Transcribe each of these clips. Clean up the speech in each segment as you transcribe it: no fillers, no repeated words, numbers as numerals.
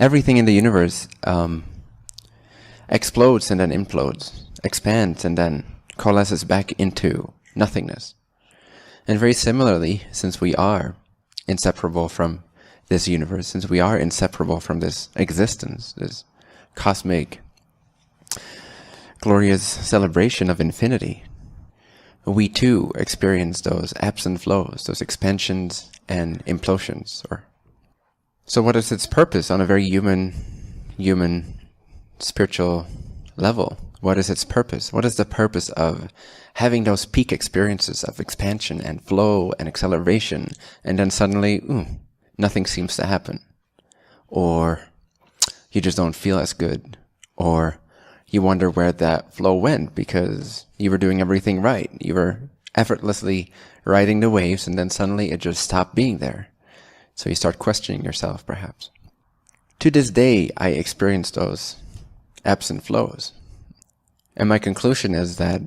everything in the universe explodes and then implodes, expands and then coalesces back into nothingness. And very similarly, since we are inseparable from this universe, since we are inseparable from this existence, this cosmic, glorious celebration of infinity, we too experience those ebbs and flows, those expansions and implosions. So what is its purpose on a very human, spiritual level? What is its purpose? What is the purpose of having those peak experiences of expansion and flow and acceleration, and then suddenly, nothing seems to happen? Or you just don't feel as good, or you wonder where that flow went because you were doing everything right. You were effortlessly riding the waves, and then suddenly it just stopped being there. So you start questioning yourself, perhaps. To this day, I experience those ebbs and flows. And my conclusion is that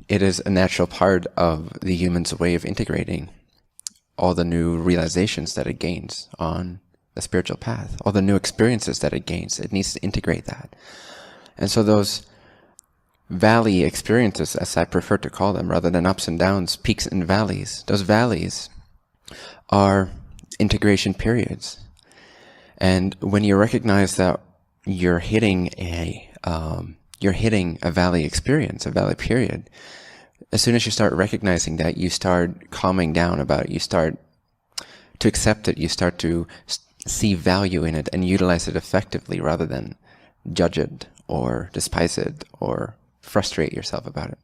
it is a natural part of the human's way of integrating all the new realizations that it gains on the spiritual path, all the new experiences that it gains. It needs to integrate that. And so those valley experiences, as I prefer to call them, rather than ups and downs, peaks and valleys, those valleys are integration periods. And when you recognize that you're hitting a valley experience, a valley period, as soon as you start recognizing that, you start calming down about it, you start to accept it, you start to see value in it and utilize it effectively rather than judge it or despise it or frustrate yourself about it.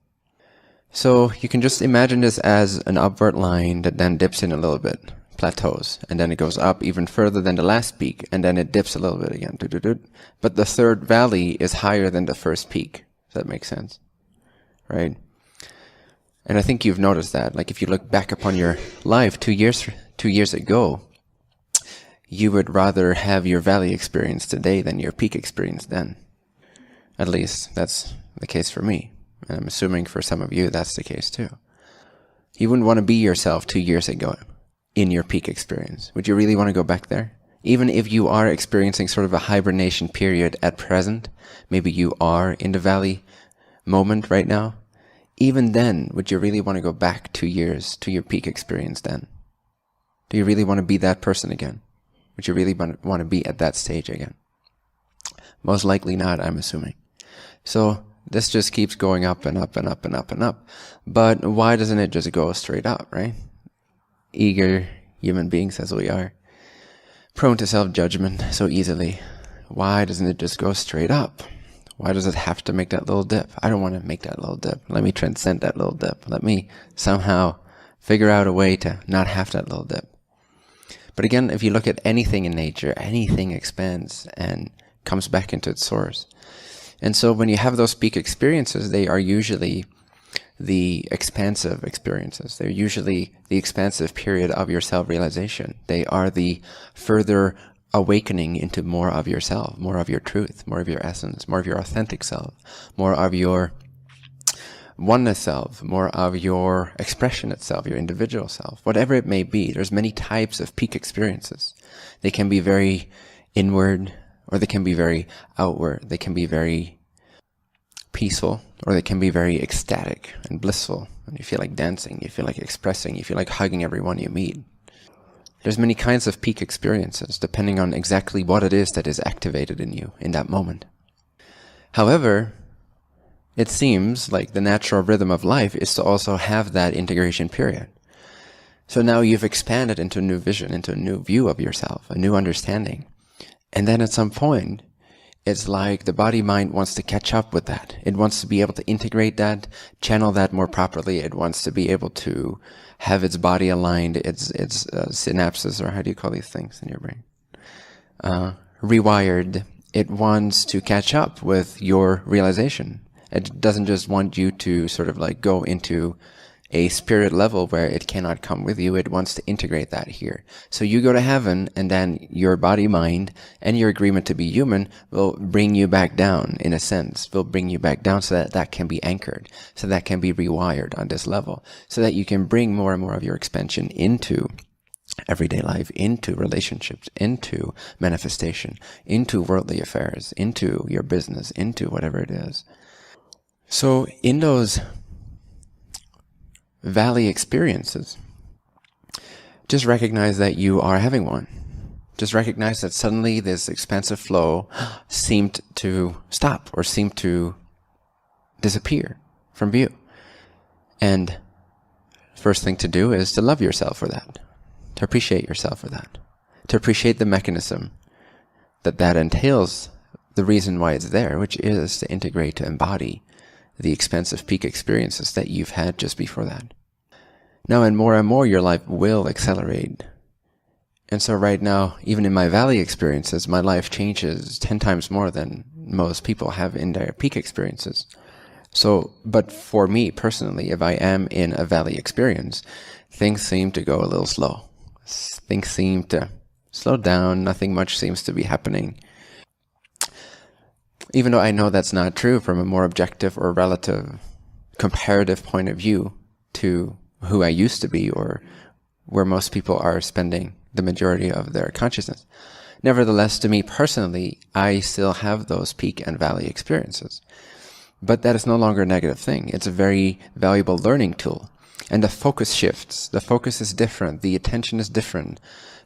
So you can just imagine this as an upward line that then dips in a little bit, plateaus, and then it goes up even further than the last peak, and then it dips a little bit again. But the third valley is higher than the first peak. Does that make sense? Right? And I think you've noticed that. Like if you look back upon your life 2 years ago, you would rather have your valley experience today than your peak experience then. At least that's the case for me. And I'm assuming for some of you that's the case too. You wouldn't want to be yourself 2 years ago in your peak experience. Would you really want to go back there? Even if you are experiencing sort of a hibernation period at present, maybe you are in the valley moment right now, even then, would you really want to go back 2 years to your peak experience then? Do you really want to be that person again? Would you really want to be at that stage again? Most likely not, I'm assuming. So this just keeps going up and up and up and up and up. But why doesn't it just go straight up, right? Eager human beings as we are, prone to self-judgment so easily. Why doesn't it just go straight up? Why does it have to make that little dip? I don't want to make that little dip. Let me transcend that little dip. Let me somehow figure out a way to not have that little dip. But again, if you look at anything in nature, anything expands and comes back into its source. And so when you have those peak experiences, they are usually the expansive experiences. They're usually the expansive period of your self-realization. They are the further awakening into more of yourself, more of your truth, more of your essence, more of your authentic self, more of your oneness self, more of your expression itself, your individual self, whatever it may be. There's many types of peak experiences. They can be very inward, or they can be very outward. They can be very peaceful, or they can be very ecstatic and blissful. And you feel like dancing, you feel like expressing, you feel like hugging everyone you meet. There's many kinds of peak experiences, depending on exactly what it is that is activated in you in that moment. However, it seems like the natural rhythm of life is to also have that integration period. So now you've expanded into a new vision, into a new view of yourself, a new understanding. And then at some point, it's like the body-mind wants to catch up with that. It wants to be able to integrate that, channel that more properly. It wants to be able to have its body aligned, its synapses, or how do you call these things in your brain? Rewired. It wants to catch up with your realization. It doesn't just want you to sort of like go into a spirit level where it cannot come with you. It wants to integrate that here. So you go to heaven, and then your body, mind, and your agreement to be human will bring you back down, in a sense, will bring you back down so that that can be anchored, so that can be rewired on this level, so that you can bring more and more of your expansion into everyday life, into relationships, into manifestation, into worldly affairs, into your business, into whatever it is. So in those valley experiences, just recognize that you are having one. Just recognize that suddenly this expansive flow seemed to stop or seemed to disappear from view. And first thing to do is to love yourself for that, to appreciate yourself for that, to appreciate the mechanism that entails, the reason why it's there, which is to integrate, to embody the expansive peak experiences that you've had just before that. Now, and more your life will accelerate. And so right now, even in my valley experiences, my life changes 10 times more than most people have in their peak experiences. So, but for me personally, if I am in a valley experience, things seem to go a little slow. Things seem to slow down. Nothing much seems to be happening. Even though I know that's not true from a more objective or relative comparative point of view to who I used to be, or where most people are spending the majority of their consciousness. Nevertheless, to me personally, I still have those peak and valley experiences. But that is no longer a negative thing. It's a very valuable learning tool. And the focus shifts. The focus is different. The attention is different.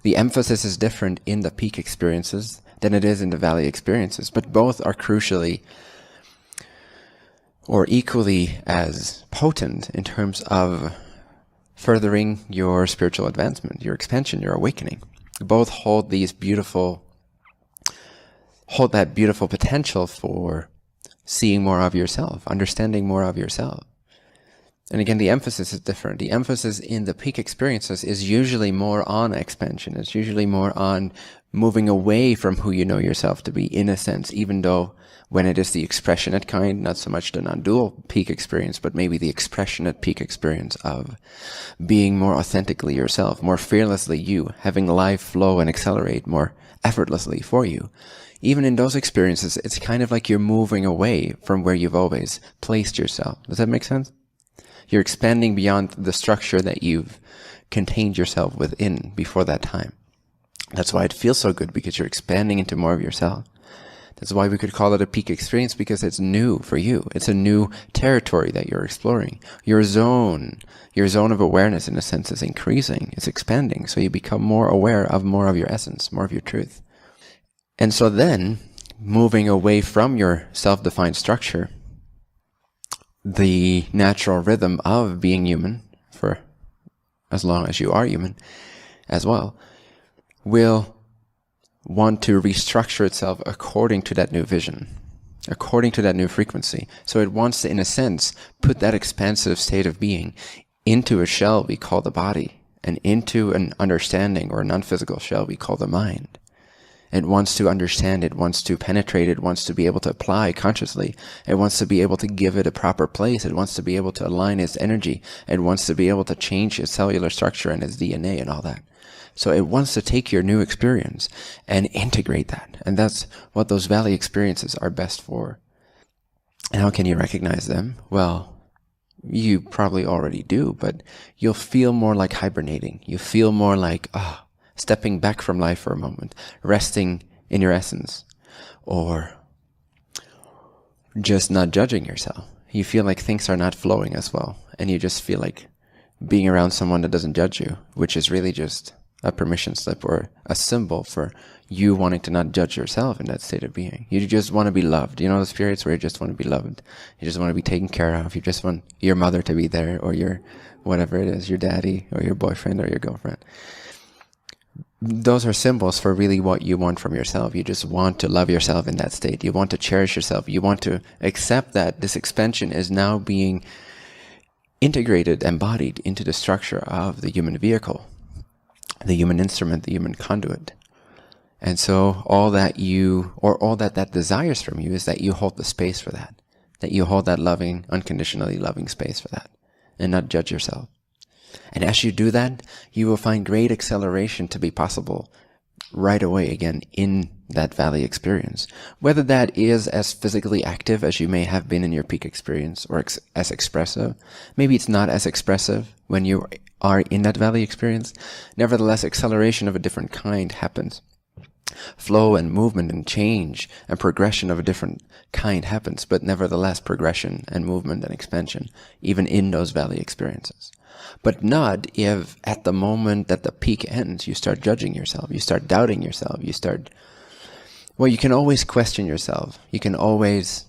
The emphasis is different in the peak experiences than it is in the valley experiences. But both are crucially or equally as potent in terms of furthering your spiritual advancement, your expansion, your awakening. Both hold that beautiful potential for seeing more of yourself, understanding more of yourself. And again, the emphasis is different. The emphasis in the peak experiences is usually more on expansion. It's usually more on moving away from who you know yourself to be, in a sense, even though when it is the expressionate kind, not so much the non-dual peak experience, but maybe the expressionate peak experience of being more authentically yourself, more fearlessly you, having life flow and accelerate more effortlessly for you. Even in those experiences, it's kind of like you're moving away from where you've always placed yourself. Does that make sense? You're expanding beyond the structure that you've contained yourself within before that time. That's why it feels so good, because you're expanding into more of yourself. That's why we could call it a peak experience, because it's new for you. It's a new territory that you're exploring. Your zone of awareness, in a sense, is increasing. It's expanding. So you become more aware of more of your essence, more of your truth. And so then, moving away from your self-defined structure, the natural rhythm of being human, for as long as you are human as well, will want to restructure itself according to that new vision, according to that new frequency. So it wants to, in a sense, put that expansive state of being into a shell we call the body, and into an understanding or non-physical shell we call the mind. It wants to understand, it wants to penetrate, it wants to be able to apply consciously, it wants to be able to give it a proper place, it wants to be able to align its energy, it wants to be able to change its cellular structure and its DNA and all that. So it wants to take your new experience and integrate that. And that's what those valley experiences are best for. And how can you recognize them? Well, you probably already do, but you'll feel more like hibernating. You feel more like, stepping back from life for a moment, resting in your essence, or just not judging yourself. You feel like things are not flowing as well, and you just feel like being around someone that doesn't judge you, which is really just a permission slip or a symbol for you wanting to not judge yourself in that state of being. You just want to be loved. You know those periods where you just want to be loved. You just want to be taken care of. You just want your mother to be there, or your whatever it is, your daddy or your boyfriend or your girlfriend. Those are symbols for really what you want from yourself. You just want to love yourself in that state. You want to cherish yourself. You want to accept that this expansion is now being integrated, embodied into the structure of the human vehicle, the human instrument, the human conduit. And so all that that desires from you is that you hold the space for that you hold that loving, unconditionally loving space for that, and not judge yourself. And as you do that, you will find great acceleration to be possible right away again in that valley experience. Whether that is as physically active as you may have been in your peak experience, or as expressive. Maybe it's not as expressive when you are in that valley experience. Nevertheless, acceleration of a different kind happens. Flow and movement and change and progression of a different kind happens, but nevertheless progression and movement and expansion, even in those valley experiences. But not if at the moment that the peak ends, you start judging yourself, you start doubting yourself, well, you can always question yourself. You can always,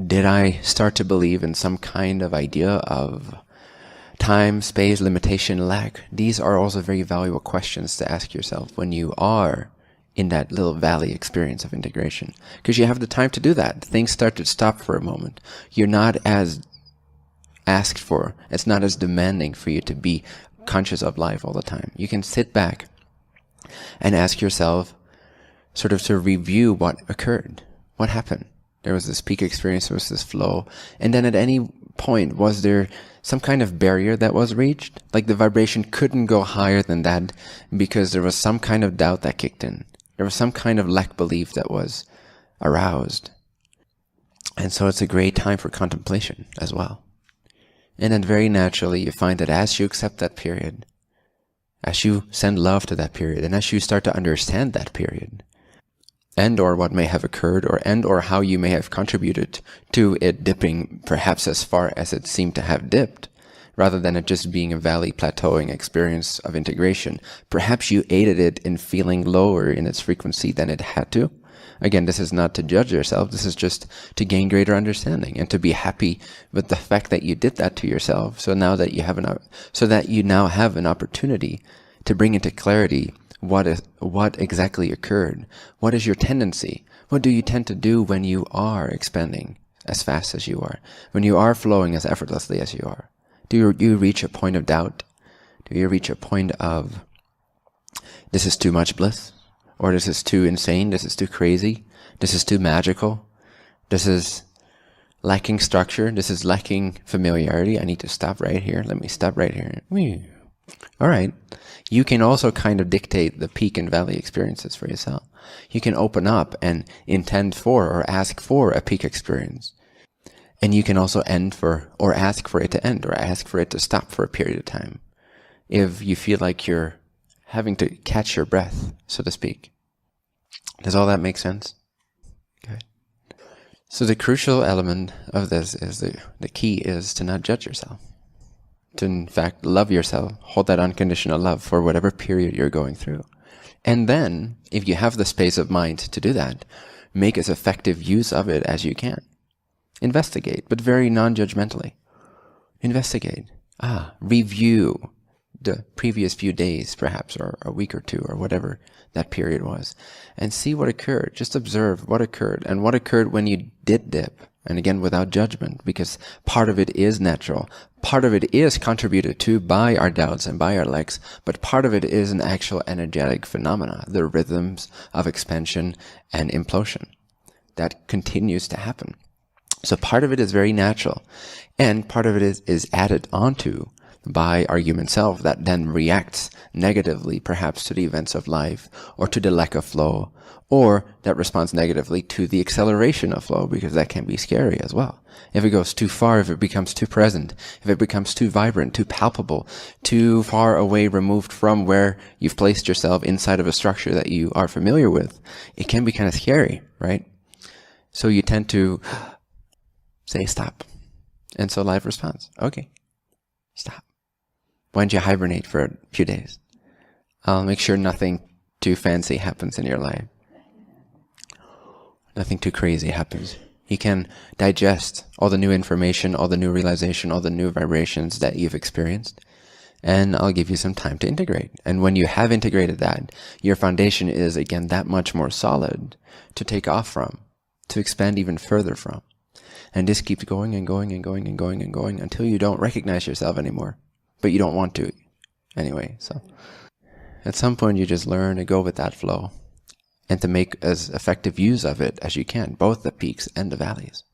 did I start to believe in some kind of idea of time, space, limitation, lack? These are also very valuable questions to ask yourself when you are in that little valley experience of integration, because you have the time to do that. Things start to stop for a moment. You're not as asked for. It's not as demanding for you to be conscious of life all the time. You can sit back and ask yourself, sort of to review what occurred. What happened? There was this peak experience, there was this flow, and then at any point, was there some kind of barrier that was reached? Like the vibration couldn't go higher than that because there was some kind of doubt that kicked in. There was some kind of lack belief that was aroused. And so it's a great time for contemplation as well. And then very naturally, you find that as you accept that period, as you send love to that period, and as you start to understand that period, and or what may have occurred, or how you may have contributed to it dipping perhaps as far as it seemed to have dipped, rather than it just being a valley plateauing experience of integration. Perhaps you aided it in feeling lower in its frequency than it had to. Again, this is not to judge yourself. This is just to gain greater understanding and to be happy with the fact that you did that to yourself. So now that you now have an opportunity to bring into clarity what exactly occurred. What is your tendency? What do you tend to do when you are expanding as fast as you are? When you are flowing as effortlessly as you are? Do you reach a point of doubt? Do you reach a point of, this is too much bliss? Or this is too insane, this is too crazy, this is too magical, this is lacking structure, this is lacking familiarity, I need to stop right here, let me stop right here. Alright, you can also kind of dictate the peak and valley experiences for yourself. You can open up and intend for or ask for a peak experience. And you can also end for, or ask for it to end, or ask for it to stop for a period of time. If you feel like you're having to catch your breath, so to speak. Does all that make sense? Okay. So the crucial element of this is the key is to not judge yourself. To in fact love yourself, hold that unconditional love for whatever period you're going through. And then, if you have the space of mind to do that, make as effective use of it as you can. Investigate, but very non-judgmentally. Investigate. Review the previous few days, perhaps, or a week or two, or whatever that period was, and see what occurred. Just observe what occurred, and what occurred when you did dip. And again, without judgment, because part of it is natural. Part of it is contributed to by our doubts and by our lacks, but part of it is an actual energetic phenomena, the rhythms of expansion and implosion that continues to happen. So part of it is very natural, and part of it is added onto by our human self that then reacts negatively perhaps to the events of life, or to the lack of flow, or that responds negatively to the acceleration of flow, because that can be scary as well. If it goes too far, if it becomes too present, if it becomes too vibrant, too palpable, too far away removed from where you've placed yourself inside of a structure that you are familiar with, it can be kind of scary, right? So you tend to say stop. And so life responds, okay, stop. Why don't you hibernate for a few days? I'll make sure nothing too fancy happens in your life. Nothing too crazy happens. You can digest all the new information, all the new realization, all the new vibrations that you've experienced. And I'll give you some time to integrate. And when you have integrated that, your foundation is, again, that much more solid to take off from, to expand even further from. And this keeps going and going and going and going and going until you don't recognize yourself anymore. But you don't want to anyway. So at some point you just learn to go with that flow and to make as effective use of it as you can, both the peaks and the valleys.